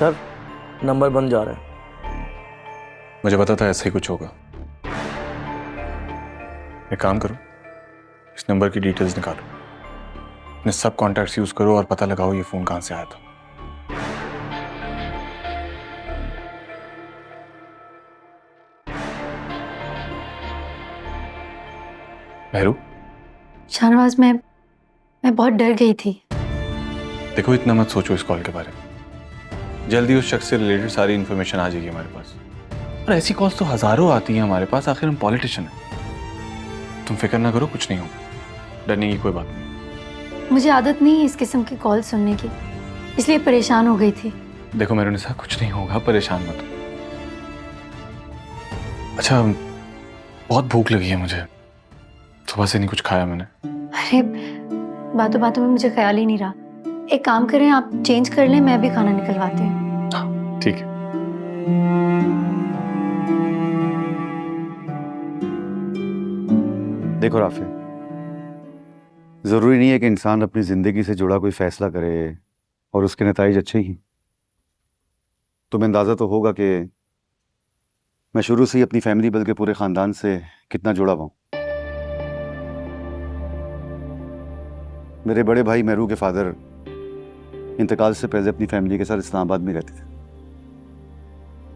Sir number बन जा रहा है। मुझे पता था ऐसा ही कुछ होगा। एक काम करो, इस नंबर की डिटेल्स निकालो, अपने सब कॉन्टैक्ट्स यूज करो और पता लगाओ ये फोन कहां से आया था। मेहरू, शाहनवाज, मैं बहुत डर गई थी। देखो इतना मत सोचो इस कॉल के बारे में। जल्दी उस शख्स से रिलेटेड सारी इंफॉर्मेशन आ जाएगी हमारे पास। और ऐसी कॉल्स तो हजारों आती हैं हमारे पास, आखिर हम पॉलिटिशियन हैं। तुम फिक्र ना करो, कुछ नहीं होगा, डरने की कोई बात नहीं। मुझे आदत नहीं है इस किस्म की कॉल सुनने की, इसलिए परेशान हो गई थी। देखो मेरुनिसा, कुछ नहीं होगा, परेशान मत हो। अच्छा, बहुत भूख लगी है मुझे, सुबह से नहीं कुछ खाया मैंने। अरे बातों बातों में मुझे ख्याल ही नहीं रहा। एक काम करें, आप चेंज कर लें, मैं भी खाना निकलवाती हूँ। ठीक है। देखो राफे, ज़रूरी नहीं है कि इंसान अपनी ज़िंदगी से जुड़ा कोई फैसला करे और उसके नताइज अच्छे ही। तुम्हें अंदाज़ा तो होगा कि मैं शुरू से ही अपनी फैमिली बल्कि पूरे ख़ानदान से कितना जुड़ा हुआ हूँ। मेरे बड़े भाई मेहरू के फादर इंतकाल से पहले अपनी फैमिली के साथ इस्लामाबाद में रहते थे।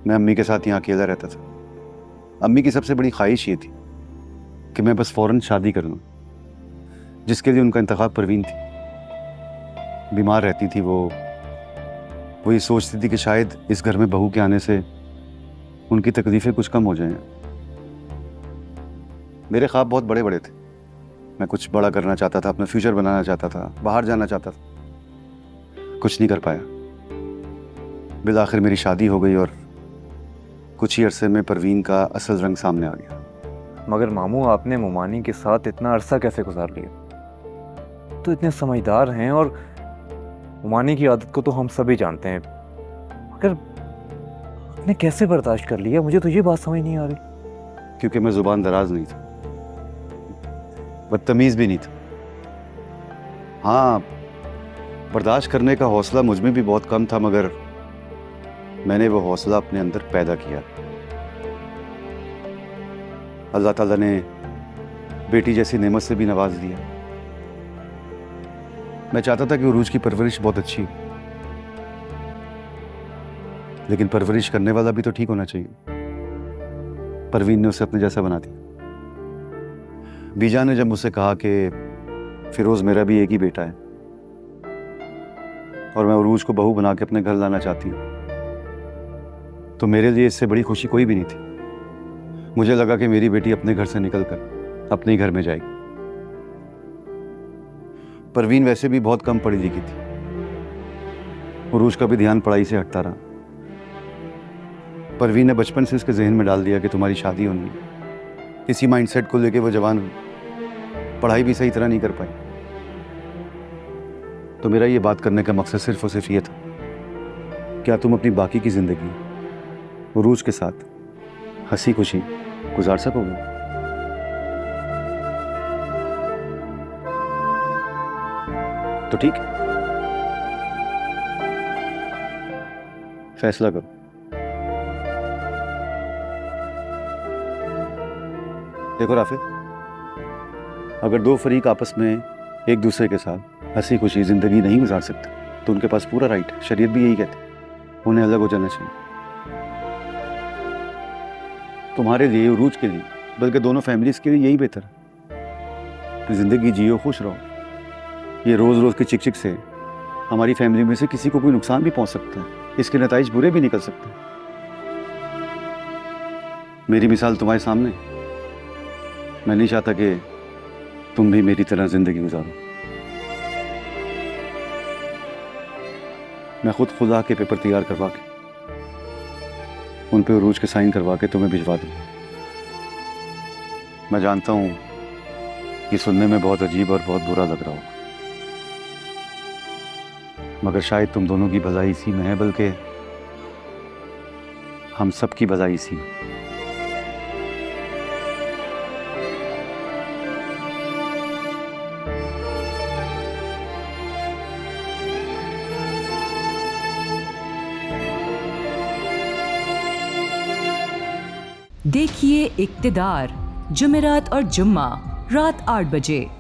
मैं अम्मी के साथ यहाँ अकेला रहता था। अम्मी की सबसे बड़ी ख्वाहिश ये थी कि मैं बस फ़ौरन शादी कर लूँ, जिसके लिए उनका इंतखाब परवीन थी। बीमार रहती थी वो ये सोचती थी कि शायद इस घर में बहू के आने से उनकी तकलीफें कुछ कम हो जाएं। मेरे ख्वाब बहुत बड़े बड़े थे। मैं कुछ बड़ा करना चाहता था, अपना फ्यूचर बनाना चाहता था, बाहर जाना चाहता था। कुछ नहीं कर पाया। बिलाखिर मेरी शादी हो गई और कुछ ही अरसे में परवीन का असल रंग सामने आ गया। मगर मामू, आपने मुमानी के साथ इतना अरसा कैसे गुजार लिया? तो इतने समझदार हैं और मुमानी की आदत को तो हम सभी जानते हैं, मगर आपने कैसे बर्दाश्त कर लिया? मुझे तो ये बात समझ नहीं आ रही। क्योंकि मैं जुबान दराज नहीं था, बदतमीज भी नहीं था। हाँ, बर्दाश्त करने का हौसला मुझ में भी बहुत कम था, मगर मैंने वो हौसला अपने अंदर पैदा किया। अल्लाह ताला ने बेटी जैसी नेमत से भी नवाज दिया। मैं चाहता था कि उरूज की परवरिश बहुत अच्छी हो, लेकिन परवरिश करने वाला भी तो ठीक होना चाहिए। परवीन ने उसे अपने जैसा बना दिया। बीजा ने जब मुझसे कहा कि फिरोज मेरा भी एक ही बेटा है और मैं उरूज को बहू बना के अपने घर लाना चाहती हूँ, तो मेरे लिए इससे बड़ी खुशी कोई भी नहीं थी। मुझे लगा कि मेरी बेटी अपने घर से निकलकर अपने ही घर में जाएगी। परवीन वैसे भी बहुत कम पढ़ी लिखी थी, उरूज का भी ध्यान पढ़ाई से हटता रहा। परवीन ने बचपन से इसके जहन में डाल दिया कि तुम्हारी शादी होनी है। इसी माइंडसेट को लेके वो जवान पढ़ाई भी सही तरह नहीं कर पाई। तो मेरा ये बात करने का मकसद सिर्फ और सिर्फ ये था, क्या तुम अपनी बाकी की जिंदगी उरूज के साथ हंसी खुशी गुजार सकोगे? तो ठीक है, फैसला करो। देखो राफे, अगर दो फरीक आपस में एक दूसरे के साथ हंसी खुशी जिंदगी नहीं गुजार सकते तो उनके पास पूरा राइट है। शरीयत भी यही कहती है, उन्हें अलग हो जाना चाहिए। तुम्हारे लिए, उरूज के लिए, बल्कि दोनों फैमिलीज के लिए यही बेहतर है। तो जिंदगी जियो, खुश रहो। ये रोज रोज की चिक चिक से हमारी फैमिली में से किसी को कोई नुकसान भी पहुंच सकता है, इसके नताइज बुरे भी निकल सकते हैं। मेरी मिसाल तुम्हारे सामने, मैं नहीं चाहता कि तुम भी मेरी तरह जिंदगी गुजारो। मैं खुदा के पेपर तैयार करवा के उन पे उरूज के साइन करवा के तुम्हें भिजवा दूँ। मैं जानता हूँ ये सुनने में बहुत अजीब और बहुत बुरा लग रहा होगा, मगर शायद तुम दोनों की भलाई इसी में है, बल्कि हम सब की भलाई इसी में। देखिए इक्तिदार, जुमेरात और जुम्मा रात 8 बजे।